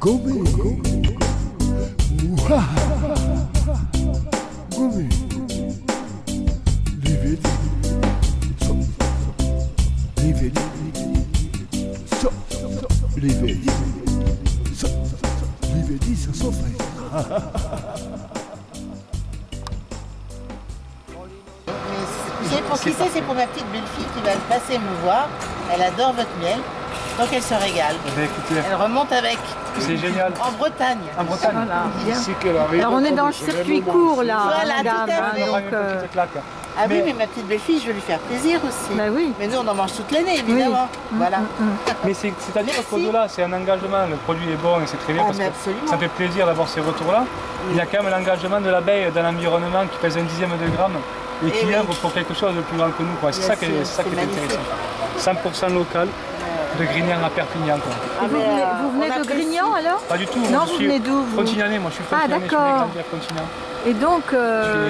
Gobe. Gobe. Livedi. Livedi. Livedi. Livedi, ça s'offre. C'est pour qui c'est pour ma petite belle-fille qui va passer me voir. Elle adore votre miel, donc elle se régale. Elle remonte avec. C'est génial. En Bretagne. En Bretagne. Voilà, bien. Alors on est dans le circuit court là, Voilà, madame, tout à fait. donc, Ah oui, mais ma petite belle-fille, je vais lui faire plaisir aussi. bah oui. Mais nous, on en mange toute l'année, évidemment. Voilà. Mais c'est-à-dire qu'au-delà, c'est un engagement, le produit est bon et c'est très bien parce que absolument. ça fait plaisir d'avoir ces retours-là. Il y a quand même l'engagement de l'abeille dans l'environnement qui pèse un dixième de gramme et qui œuvre pour quelque chose de plus grand que nous. C'est ça qui est intéressant. 100% local, de Grignan à Perpignan. Et vous venez de Grignan alors? Pas du tout. Non, vous venez d'où? Frontinanais, moi je suis Frontinanais, je suis né grandi à Frontignan. Et donc...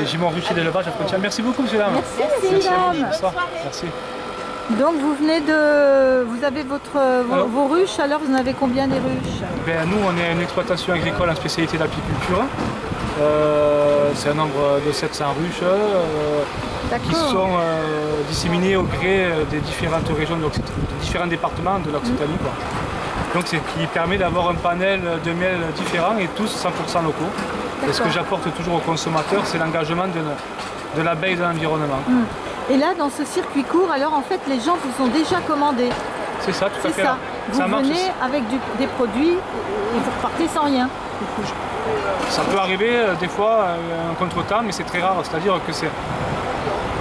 J'ai mon rucher d'élevage à Frontignan. Merci beaucoup, monsieur Dame. Merci, madame. Merci. Donc vous venez de... Vous avez vos ruches, alors vous en avez combien des ruches? Nous, on est une exploitation agricole en spécialité d'apiculture. C'est un nombre de 700 ruches qui sont disséminées au gré des différentes régions, des différents départements de l'Occitanie. Donc c'est ce qui permet d'avoir un panel de miel différents et tous 100% locaux. Et ce que j'apporte toujours aux consommateurs, c'est l'engagement de l'abeille de l'environnement. Et là, dans ce circuit court, alors en fait, les gens vous ont déjà commandé. C'est ça, tout à fait. Vous venez avec des produits et vous repartez sans rien. Ça peut arriver des fois un contretemps, mais c'est très rare. C'est-à-dire que c'est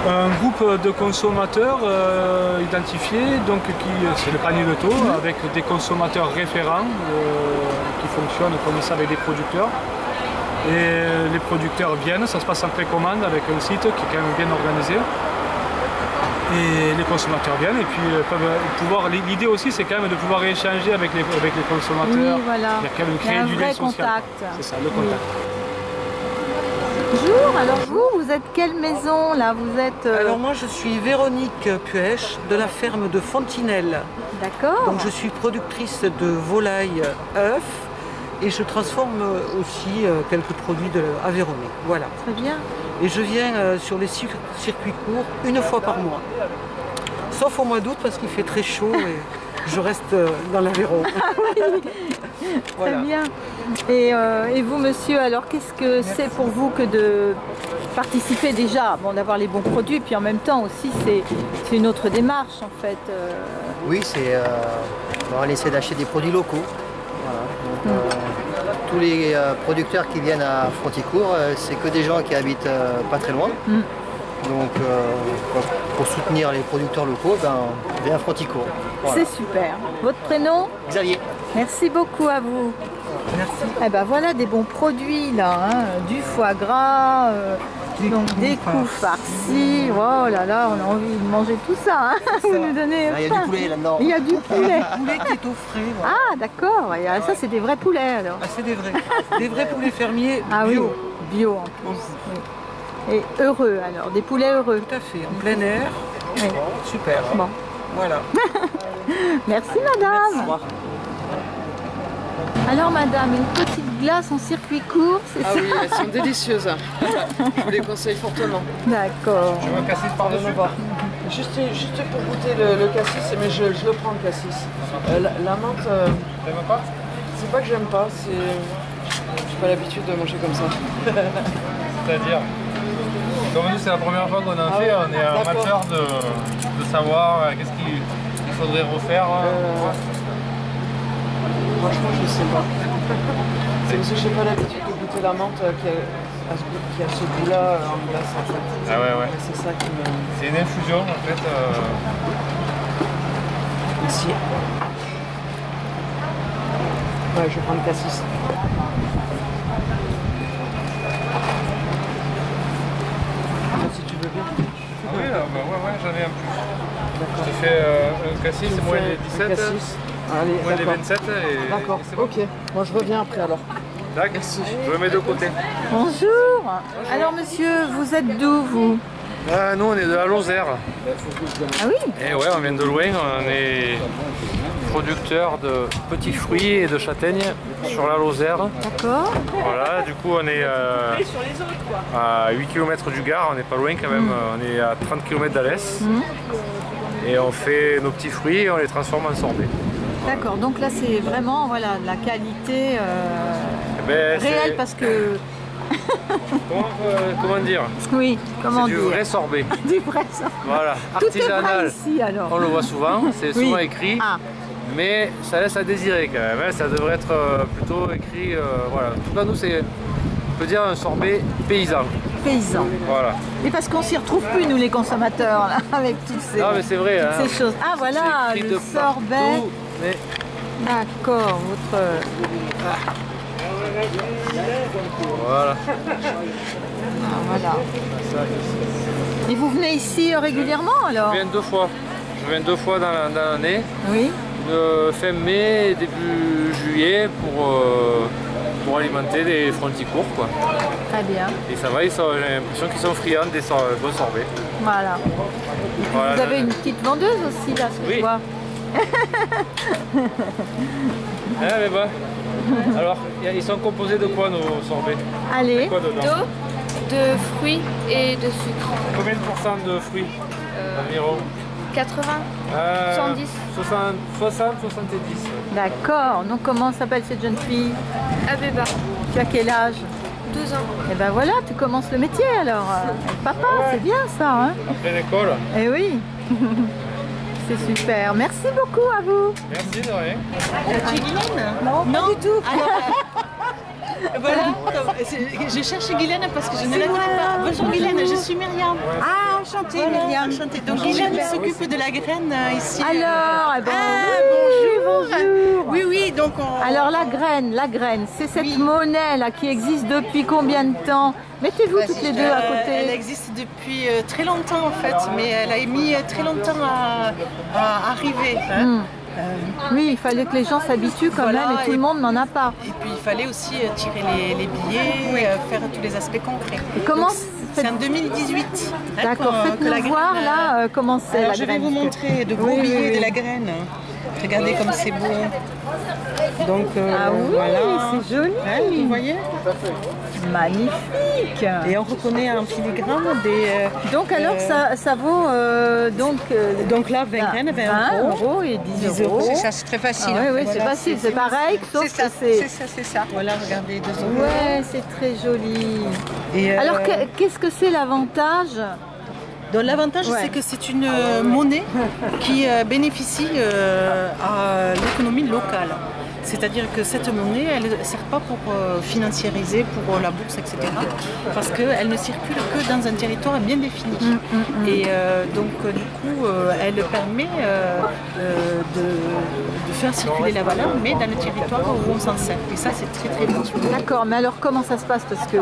un groupe de consommateurs identifiés, donc c'est le panier de taux, avec des consommateurs référents qui fonctionnent comme ça avec des producteurs. Et les producteurs viennent, ça se passe en précommande avec un site qui est quand même bien organisé. Et les consommateurs viennent et puis peuvent pouvoir. L'idée aussi, c'est quand même de pouvoir échanger avec les consommateurs. Oui, voilà. Il y a quand même créer du lien social. C'est ça, le contact. Bonjour, alors vous êtes quelle maison là? Vous êtes Alors moi je suis Véronique Puech de la ferme de Fontinelle. D'accord. Donc je suis productrice de volailles œufs et je transforme aussi quelques produits aveyronnais. Voilà. Très bien. Et je viens sur les circuits courts une fois par mois. Sauf au mois d'août parce qu'il fait très chaud et je reste dans l'Aveyron. Voilà. Très bien. Et vous, monsieur, alors qu'est-ce que c'est pour vous que de participer déjà, d'avoir les bons produits, puis en même temps aussi c'est une autre démarche en fait. Oui, c'est on essaie d'acheter des produits locaux. Voilà. Donc, tous les producteurs qui viennent à Fronticourt, c'est que des gens qui habitent pas très loin. Donc pour soutenir les producteurs locaux, on vient à Fronticourt. Voilà. C'est super. Votre prénom? Xavier. Merci beaucoup à vous. Merci. Eh ben voilà des bons produits là, du foie gras, donc des coups farcis. Oh là là, on a envie de manger tout ça. Vous nous donnez. Il y a du poulet là-dedans. Il y a du poulet. Poulet qui est au frais. Voilà. Ah d'accord. Et ça c'est des vrais poulets alors. Ah, c'est des vrais poulets fermiers bio. Ah oui, bio en plus. Oui. Et heureux alors, des poulets heureux. Tout à fait, en plein air. Oui. Super. Bon. Voilà. Merci madame. Merci. Alors madame, une petite glace en circuit court, c'est ça? Ah oui, elles sont délicieuses. Je vous les conseille fortement. D'accord. Je veux un cassis par-dessus. Juste pour goûter le cassis, mais je le prends le cassis. La menthe, T'aimes pas? c'est pas que j'aime pas, j'ai pas l'habitude de manger comme ça. C'est-à-dire, comme nous c'est la première fois qu'on en fait, on est amateur de savoir qu'est-ce qu'il faudrait refaire. Franchement, je sais pas. C'est parce que j'ai pas l'habitude de goûter la menthe qui a ce goût-là en glace en fait. Ah ouais. C'est ça qui me... C'est une infusion en fait. Ici. Ouais, je prends le cassis. Si tu veux bien. Oui, j'en ai un plus. Je te fais un cassis, moins les 17, Allez, moins les 27 et... D'accord, et bon. ok. Moi je reviens après alors. D'accord, Merci. je remets de côté. Bonjour. Alors monsieur, vous êtes d'où vous? Nous on est de la Lozère. Ah oui? Et ouais, on vient de loin, on est producteur de petits fruits et de châtaignes sur la Lozère. D'accord. Voilà, du coup on est à 8 km du Gard, on n'est pas loin quand même, on est à 30 km d'Alès. Et on fait nos petits fruits et on les transforme en sorbet. D'accord, donc là c'est vraiment voilà, de la qualité réelle parce que... comment dire? Oui, comment dire? C'est du vrai sorbet. Du vrai sorbet. Voilà, tout artisanal. est vrai ici, alors. On le voit souvent, c'est souvent écrit. Ah. Mais ça laisse à désirer quand même, hein. Ça devrait être plutôt écrit, voilà. En tout cas, nous, c'est, on peut dire, un sorbet paysan. Paysan. Voilà. Et parce qu'on s'y retrouve plus, nous les consommateurs, là, avec toutes ces, non, mais c'est vrai, hein. ces choses. Ah voilà, le sorbet. Mais... D'accord, votre... Voilà. Ah, voilà. Et vous venez ici régulièrement alors? Je viens 2 fois. Je viens 2 fois dans l'année. Oui. Fin mai et début juillet pour alimenter les fronticours, quoi. Très bien. Et ça va, j'ai l'impression qu'ils sont friands des bons sorbets. Voilà. Voilà. Vous avez une petite vendeuse aussi là, ce que je vois. Ah, mais bah. Alors, ils sont composés de quoi nos sorbets? Allez. D'eau, de fruits et de sucre. Combien de pourcents de fruits environ? 80, 70. 60, 70. D'accord. Donc comment s'appelle cette jeune fille? Abeba. Tu as quel âge? 12 ans. Et ben voilà, tu commences le métier alors. Avec papa, c'est bien ça. Hein? Après l'école. Eh oui. C'est super. Merci beaucoup à vous. Merci de rien. Tu es Guylaine? Non, pas du tout. Voilà, je cherche Guylaine parce que je ne la connais pas. Bonjour Guylaine, je suis Myriam. Ah, enchantée Myriam. Enchantée. Donc Guylaine s'occupe de la graine ici. Alors, eh ben, bonjour. Oui, oui, donc on... Alors la graine, c'est cette monnaie là qui existe depuis combien de temps? Mettez-vous toutes les deux à côté. Elle existe depuis très longtemps en fait, mais elle a mis très longtemps à arriver. Hein. Oui, il fallait que les gens s'habituent quand même et tout le monde n'en a pas. Et puis il fallait aussi tirer les billets, faire tous les aspects concrets. Et comment c'est en 2018. D'accord, faites-nous voir là comment c'est la graine. Je vais vous montrer de beaux billets de la graine. Regardez comme c'est beau. Donc ah oui, voilà. c'est joli. Hein, vous voyez? Magnifique. Et on reconnaît en filigrane des... donc alors ça vaut donc là 20 graines, 20 euros et 10 euros. C'est ça, c'est très facile. Ah, oui, oui, voilà, c'est facile, c'est pareil, sauf que c'est... C'est ça. Voilà, regardez, 2 euros. Ouais, c'est très joli. Et alors qu'est-ce que c'est l'avantage? Donc l'avantage, c'est que c'est une monnaie qui bénéficie à l'économie locale. C'est-à-dire que cette monnaie, elle ne sert pas pour financiariser, pour la bourse, etc. Parce qu'elle ne circule que dans un territoire bien défini. Et donc, du coup, elle permet de faire circuler la valeur, mais dans le territoire où on s'en sert. Et ça, c'est très, très bien. D'accord, mais alors comment ça se passe? Parce que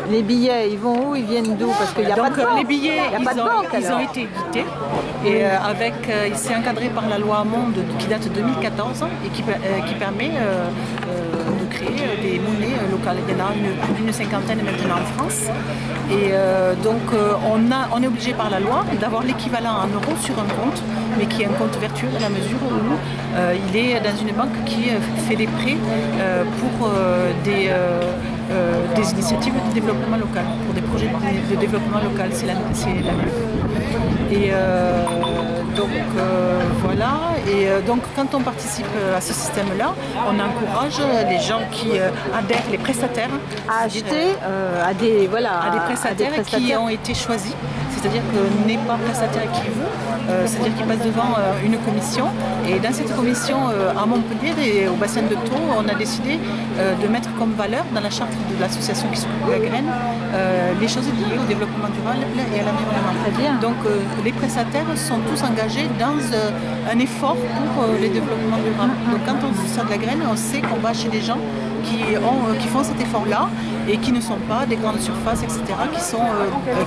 les billets, ils vont où? Ils viennent d'où? Parce qu'il n'y a pas de banque. Les billets, ils ont été édités. Et c'est encadré par la loi Monde qui date de 2014 et qui permet de créer des monnaies locales. Il y en a une cinquantaine maintenant en France. Et donc on est obligé par la loi d'avoir l'équivalent en euros sur un compte, mais qui est un compte vertueux dans la mesure où il est dans une banque qui fait des prêts pour des initiatives de développement local, pour des projets de développement local. C'est la et donc voilà, et donc quand on participe à ce système-là, on encourage les gens qui adhèrent, les prestataires, à acheter à des prestataires qui ont été choisis. C'est-à-dire que n'est pas prestataire qui veut, c'est-à-dire qu'il passe devant une commission. Et dans cette commission, à Montpellier et au bassin de Thau, on a décidé de mettre comme valeur dans la charte de l'association qui s'occupe de la graine les choses liées au développement durable et à l'environnement. Très bien. Donc les prestataires sont tous engagés dans un effort pour les développements durables. Donc quand on sort de la graine, on sait qu'on va chez des gens qui font cet effort-là et qui ne sont pas des grandes surfaces, etc.,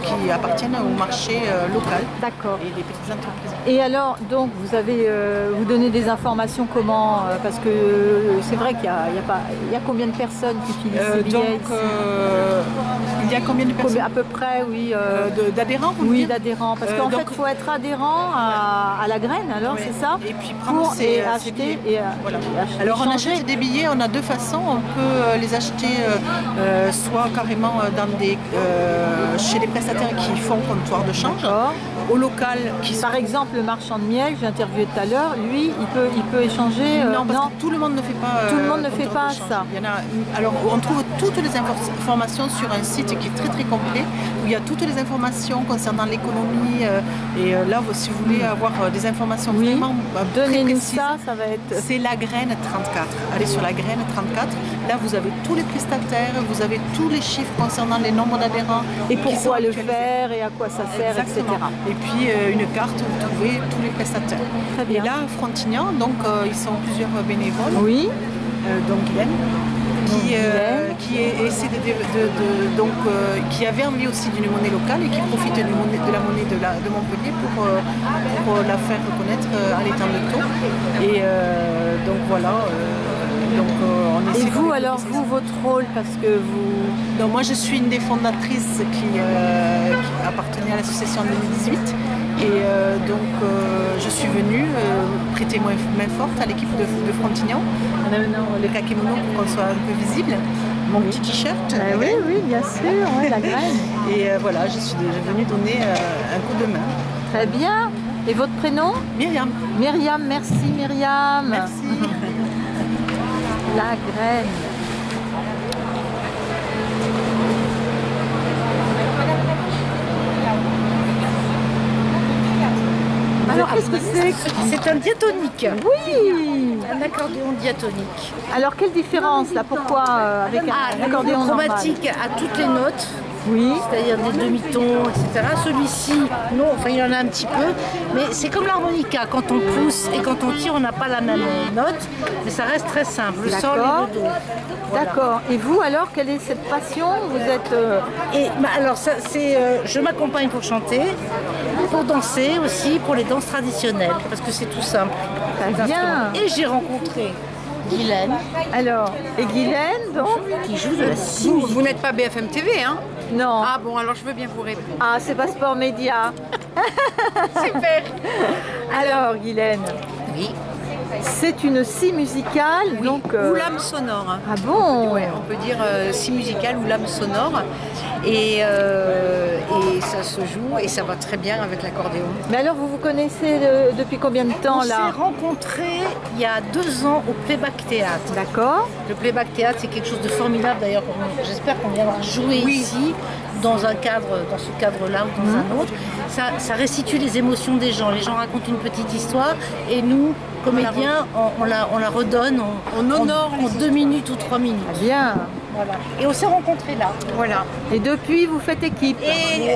qui appartiennent au marché local. D'accord. Et les petites entreprises. Et alors, donc, vous donnez des informations comment parce que c'est vrai qu'il y a combien de personnes qui utilisent ces billets ici il y a combien de personnes à peu près, oui. D'adhérents, oui, d'adhérents. Parce qu'en fait, il faut être adhérent à la graine, alors, oui. c'est ça. Et puis prendre ses acheter. Voilà. Alors, on achète des billets, on a deux façons. On peut les acheter soit carrément chez les prestataires qui font comptoir de change, au local. Par exemple, le marchand de miel, j'ai interviewé tout à l'heure, lui, il peut échanger. Non, parce que tout le monde ne fait pas. Tout le monde ne fait pas ça. Il y en a, alors, on trouve toutes les informations sur un site qui est très très complet, où il y a toutes les informations concernant l'économie. Et là, si vous voulez avoir des informations vraiment donnez-nous ça va être. C'est la graine 34. Allez sur la graine 34. Là, vous avez tous les prestataires, vous avez tous les chiffres concernant les nombres d'adhérents. Et pourquoi le faire et à quoi ça sert, exactement. Etc. Et puis une carte où vous trouvez tous les prestataires. Très bien. Et là, à Frontignan, donc ils sont plusieurs bénévoles. Oui. Donc Guylaine. Qui avait envie aussi d'une monnaie locale et qui profite de la monnaie de Montpellier pour la faire reconnaître à l'étang de Thau. Et donc voilà. On essaie. Et vous alors, votre rôle, parce que vous... Donc moi je suis une des fondatrices qui appartenait à l'association en 2018. Et je suis venue prêter main forte à l'équipe de Frontignan en amenant le kakémono pour qu'on soit un peu visible, mon petit t-shirt. Oui, bien sûr, la graine. Et voilà, je suis venue donner un coup de main. Très bien. Et votre prénom? Myriam. Myriam, merci Myriam. Merci. La graine. Alors qu'est-ce que c'est? C'est un diatonique. Oui. Un accordéon diatonique. Alors quelle différence là? Pourquoi avec un accordéon normal? Chromatique à toutes les notes. Oui. C'est-à-dire des demi-tons, etc. Celui-ci, non, enfin il y en a un petit peu, mais c'est comme l'harmonica. Quand on pousse et quand on tire, on n'a pas la même note, mais ça reste très simple. Le sol et le do. Voilà. D'accord. Et vous alors, quelle est cette passion? Vous êtes alors ça, je m'accompagne pour chanter, pour danser aussi, pour les danses traditionnelles, parce que c'est tout simple. Très bien. Et j'ai rencontré Guylaine. Alors, et Guylaine donc qui joue de la scie musicale. Vous n'êtes pas BFM TV, hein? Non. Ah bon, alors je veux bien vous répondre. Ah, c'est Passeport Média. Super. Alors, Guylaine. Oui. C'est une scie musicale, oui. Donc. Ou lame sonore. Ah bon? Ouais, on peut dire scie musicale ou lame sonore. Et ça se joue et ça va très bien avec l'accordéon. Mais alors, vous vous connaissez depuis combien de temps là? On s'est rencontrés il y a 2 ans au Playback Théâtre. D'accord. Le Playback Théâtre, c'est quelque chose de formidable. D'ailleurs, j'espère qu'on viendra jouer ici, dans ce cadre-là ou dans un autre. Ça restitue les émotions des gens. Les gens racontent une petite histoire et nous, comédiens, on la redonne, on honore en 2 minutes ou 3 minutes. Ah bien. Voilà. Et on s'est rencontrés là. Voilà. Et depuis, vous faites équipe. Et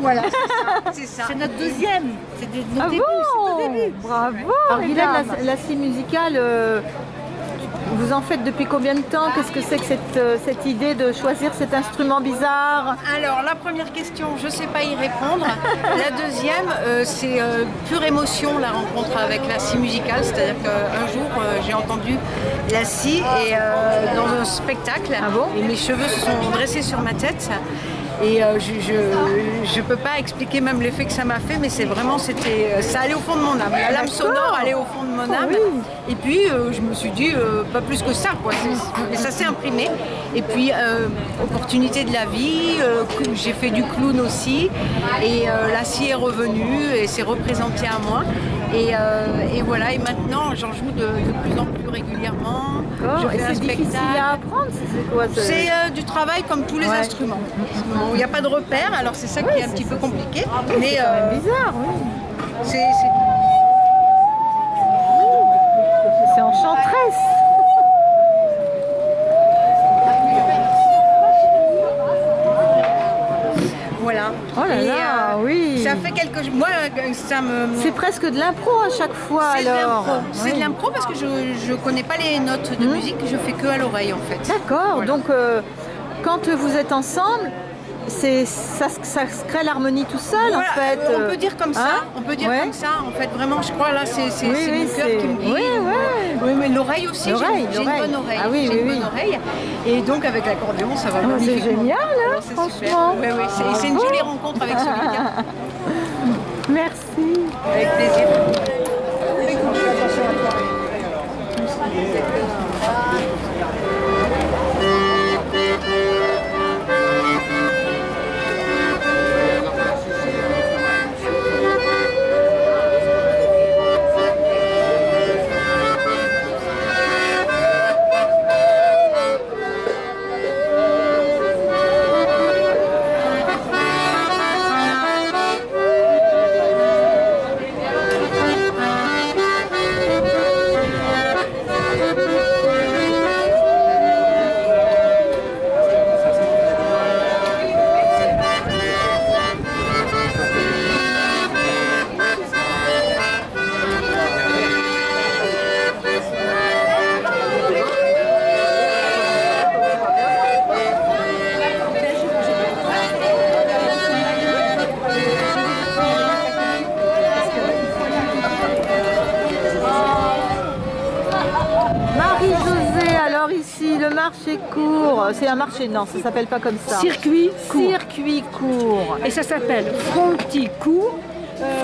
voilà. C'est ça. C'est notre deuxième. C'est notre début. Bravo. Alors Guylaine, la scie musicale, vous en faites depuis combien de temps? Qu'est-ce que c'est que cette idée de choisir cet instrument bizarre? Alors la première question, je ne sais pas y répondre. La deuxième, c'est pure émotion, la rencontre avec la scie musicale. C'est-à-dire qu'un jour, j'ai entendu la scie dans un spectacle. Ah bon? Et mes cheveux se sont dressés sur ma tête. Et je peux pas expliquer même l'effet que ça m'a fait, mais ça allait au fond de mon âme. La lame sonore allait au fond de mon âme. Oui. Et puis je me suis dit, pas plus que ça, quoi. Mais ça s'est imprimé. Et puis opportunité de la vie, j'ai fait du clown aussi. Et la scie est revenue et s'est représentée à moi. Et voilà, et maintenant j'en joue de plus en plus régulièrement. Je fais un c'est difficile à apprendre, c'est quoi? C'est du travail comme tous les instruments. Il n'y a pas de repère, alors c'est ça qui est un petit peu compliqué. Mais c'est quand même bizarre, oui. C'est enchanteresse. Voilà. Oh là là, oui. Ça fait quelque chose. Moi, ça me. C'est presque de l'impro à chaque fois alors. C'est de l'impro parce que je connais pas les notes de musique, je fais que à l'oreille en fait. D'accord. Voilà. Donc quand vous êtes ensemble, ça se crée l'harmonie tout seul voilà, en fait. On peut dire comme ça, hein? on peut dire Ouais. comme ça. En fait, vraiment, je crois là, c'est Oui, mon cœur qui me dit. Oui, mais l'oreille aussi, j'ai une bonne oreille. Ah oui, j'ai une bonne oreille. Et donc avec l'accordéon, ça va magnifiquement. C'est génial, hein, C'est franchement. super. Oui, c'est une jolie rencontre avec ce Lydia. Merci. Avec plaisir. Marie-Josée, alors ici, le marché court, c'est un marché, non, ça s'appelle pas comme ça. Circuit court. Circuit court. Et ça s'appelle Fronticourt,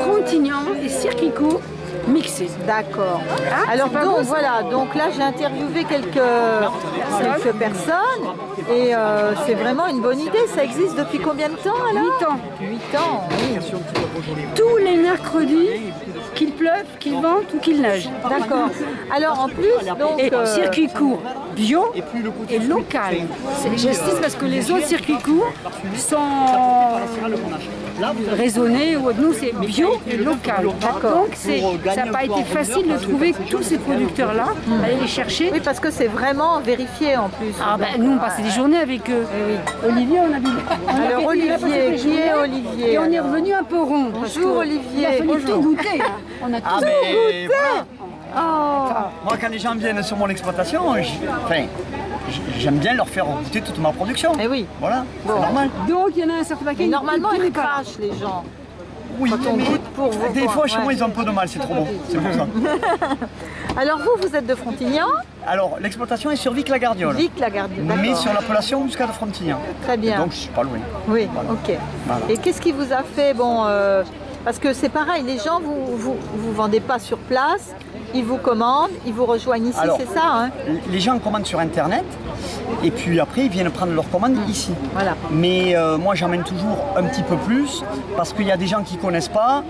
Frontignan et Circuit court mixé. D'accord. Ah, alors c'est pas donc beau, ça. voilà, donc là j'ai interviewé quelques personnes et c'est vraiment une bonne idée. Ça existe depuis combien de temps alors? 8 ans. 8 ans, oui. Tous les mercredis, qu'il pleuve, qu'il vente ou qu'il neige. D'accord. Alors en plus, donc... Et circuit court bio et local. J'insiste parce que les autres circuits courts sont raisonnés, ou nous c'est bio et local. Donc ça n'a pas été facile de trouver tous ces producteurs-là, aller les chercher. Oui, parce que c'est vraiment vérifié en plus. Ah ben, nous on passait des journées avec eux. Olivier, on a vu. Alors Olivier, qui est Olivier? Et on est revenu un peu rond. Bonjour Olivier. Il a fallu tout goûter. Hein. On a tout goûté. Voilà. Oh. Moi, quand les gens viennent sur mon exploitation, j'aime bien leur faire goûter toute ma production. Eh oui. Voilà, c'est normal. Donc il y en a un certain paquet. Mais normalement, ils crachent les gens. Oui, quand on goûte pour vous. des fois, chez moi, ils ont un peu de mal, c'est trop bon. C'est pour ça. Alors vous êtes de Frontignan? Alors, l'exploitation est sur Vic-la-Gardiole. Vic-la-Gardiole, mais d'accord. sur l'appellation Muscat de Frontignan. Très bien. Donc, je suis pas loin. Oui, Voilà. ok. Voilà. Et qu'est-ce qui vous a fait, parce que c'est pareil, les gens, vous vendez pas sur place, ils vous commandent, ils vous rejoignent ici, c'est ça hein? Les gens commandent sur Internet, et puis après, ils viennent prendre leur commande ici. Voilà. Mais moi, j'emmène toujours un petit peu plus, parce qu'il y a des gens qui ne connaissent pas.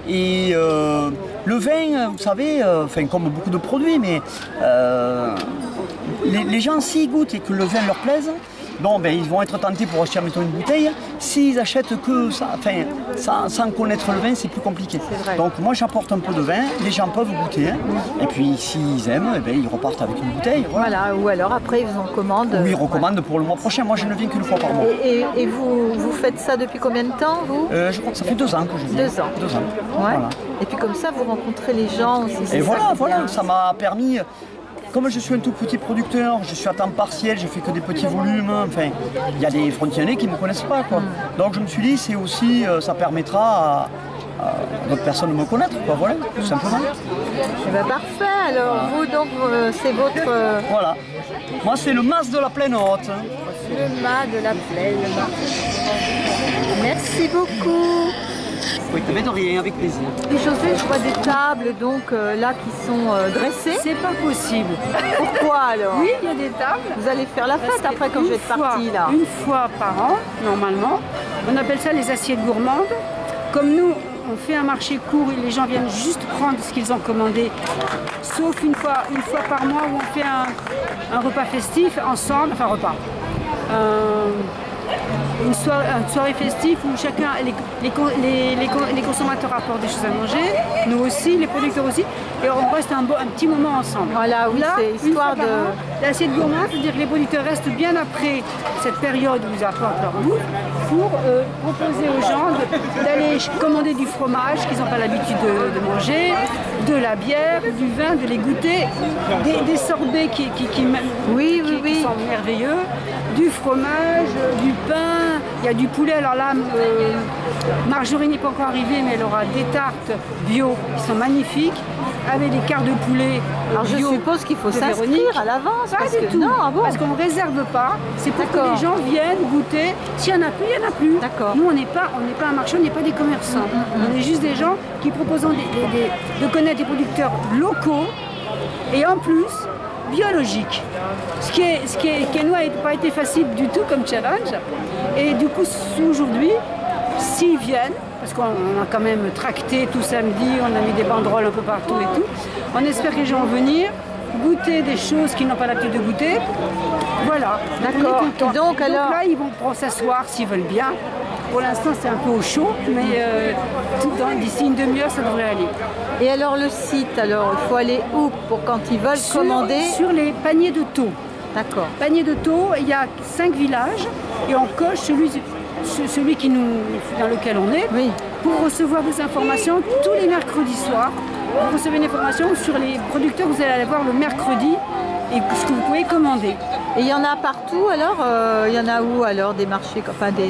Et le vin, vous savez, comme beaucoup de produits, mais les gens, s'ils goûtent et que le vin leur plaise, bon, ben, ils vont être tentés pour acheter mettons, une bouteille. S'ils achètent que ça, sans connaître le vin, c'est plus compliqué. Donc moi j'apporte un peu de vin, les gens peuvent goûter. Hein, et puis s'ils aiment, eh ben, ils repartent avec une bouteille. Voilà, ou alors après ils en commandent. Oui, ils recommandent pour le mois prochain. Moi je ne viens qu'une fois par mois. Et vous faites ça depuis combien de temps vous? Je crois que ça fait 2 ans que je viens. 2 ans. 2 ans. Ouais. Voilà. Et puis comme ça vous rencontrez les gens aussi. Et voilà, ça m'a permis. Comme je suis un tout petit producteur, je suis à temps partiel, je fais que des petits volumes, enfin, il y a des frontaliers qui ne me connaissent pas, quoi. Donc je me suis dit, c'est aussi, ça permettra à d'autres personnes de me connaître, quoi, voilà, tout simplement. Eh ben, parfait, alors vous donc, c'est votre... Voilà, moi c'est le mas de la plaine haute. Le mas de la plaine. Merci beaucoup. Oui, de rien, avec plaisir. Et José, je vois des tables donc là qui sont dressées. C'est pas possible. Pourquoi alors? Oui, il y a des tables. Vous allez faire la fête après quand je vais être partie là. Une fois par an, normalement. On appelle ça les assiettes gourmandes. Comme nous, on fait un marché court et les gens viennent juste prendre ce qu'ils ont commandé. Sauf une fois par mois où on fait un repas festif ensemble, enfin repas. Une soirée festive où chacun, les consommateurs apportent des choses à manger, nous aussi, les producteurs aussi, et on reste un petit moment ensemble. Voilà, oui, c'est histoire de... L'assiette gourmande, c'est-à-dire que les producteurs restent bien après cette période où ils apportent leur bouffe pour proposer aux gens d'aller commander du fromage qu'ils n'ont pas l'habitude de manger, de la bière, du vin, de les goûter, des sorbets qui sont merveilleux, du fromage, du pain, il y a du poulet. Alors là, Marjorie n'est pas encore arrivée, mais elle aura des tartes bio qui sont magnifiques, avec des quarts de poulet. Alors je suppose qu'il faut s'inscrire à l'avance. Pas du tout, parce qu'on ne réserve pas. C'est pour que les gens viennent goûter. S'il n'y en a plus, il n'y en a plus. Nous, on n'est pas un marché, on n'est pas des commerçants. On est juste des gens qui proposent de connaître des producteurs locaux et en plus biologiques. Ce qui nous n'a pas été facile du tout comme challenge. Et du coup, aujourd'hui, s'ils viennent, parce qu'on a quand même tracté tout samedi, on a mis des banderoles un peu partout et tout, on espère que les gens vont venir goûter des choses qu'ils n'ont pas l'habitude de goûter. Voilà. D'accord. Donc là, ils vont s'asseoir s'ils veulent bien. Pour l'instant, c'est un peu au chaud, mais d'ici une demi-heure, ça devrait aller. Et alors le site, alors il faut aller où pour quand ils veulent commander? Sur les paniers de taux. D'accord. Paniers de taux, il y a 5 villages et on coche celui dans lequel on est pour recevoir des informations tous les mercredis soirs. Vous recevez une information sur les producteurs, vous allez aller voir le mercredi et ce que vous pouvez commander. Et il y en a partout alors il y en a où alors des marchés, enfin des...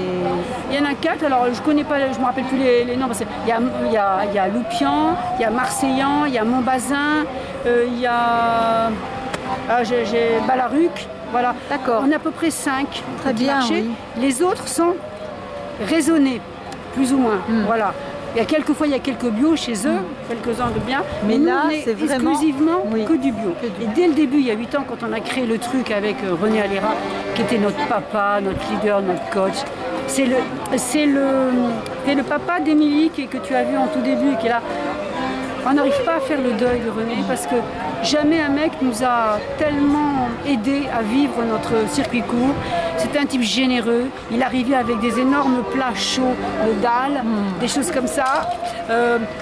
Il y en a 4, alors je connais pas, je me rappelle plus les noms. Il y a Loupian, il y a Marseillan, il y a Montbazin, il y a Balaruc. Voilà. D'accord. On a à peu près 5 Très bien, marchés. oui. Les autres sont raisonnés, plus ou moins. Voilà. Il y a quelques bio chez eux, quelques-uns de bien, mais là, nous, on est vraiment exclusivement que du bio. Et dès le début, il y a 8 ans, quand on a créé le truc avec René Alera, qui était notre papa, notre leader, notre coach, c'est le papa d'Émilie que tu as vu en tout début, qui est là. On n'arrive pas à faire le deuil de René parce que jamais un mec nous a tellement aidé à vivre notre circuit court. C'était un type généreux. Il arrivait avec des énormes plats chauds de dalles, des choses comme ça,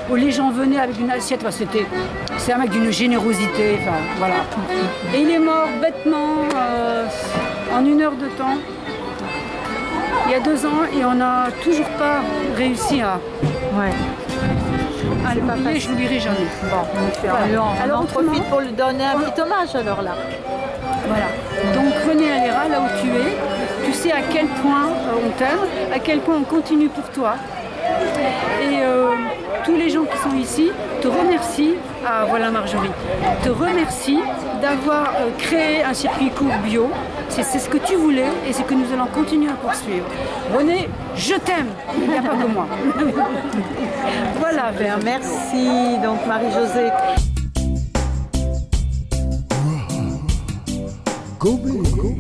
où les gens venaient avec une assiette. Enfin, c'est un mec d'une générosité. Enfin, voilà. Et il est mort bêtement en 1 heure de temps. Il y a 2 ans et on n'a toujours pas réussi à... Ah, je l'oublierai jamais. Bon, alors on profite pour lui donner un petit hommage alors là. Voilà. Donc René Alera, là où tu es, tu sais à quel point on t'aime, à quel point on continue pour toi. Et tous les gens qui sont ici te remercient, voilà Marjorie, te remercient d'avoir créé un circuit court bio. C'est ce que tu voulais et c'est que nous allons continuer à poursuivre. René, je t'aime, il n'y a pas que moi. Voilà. Merci donc Marie-Josée. Go, go.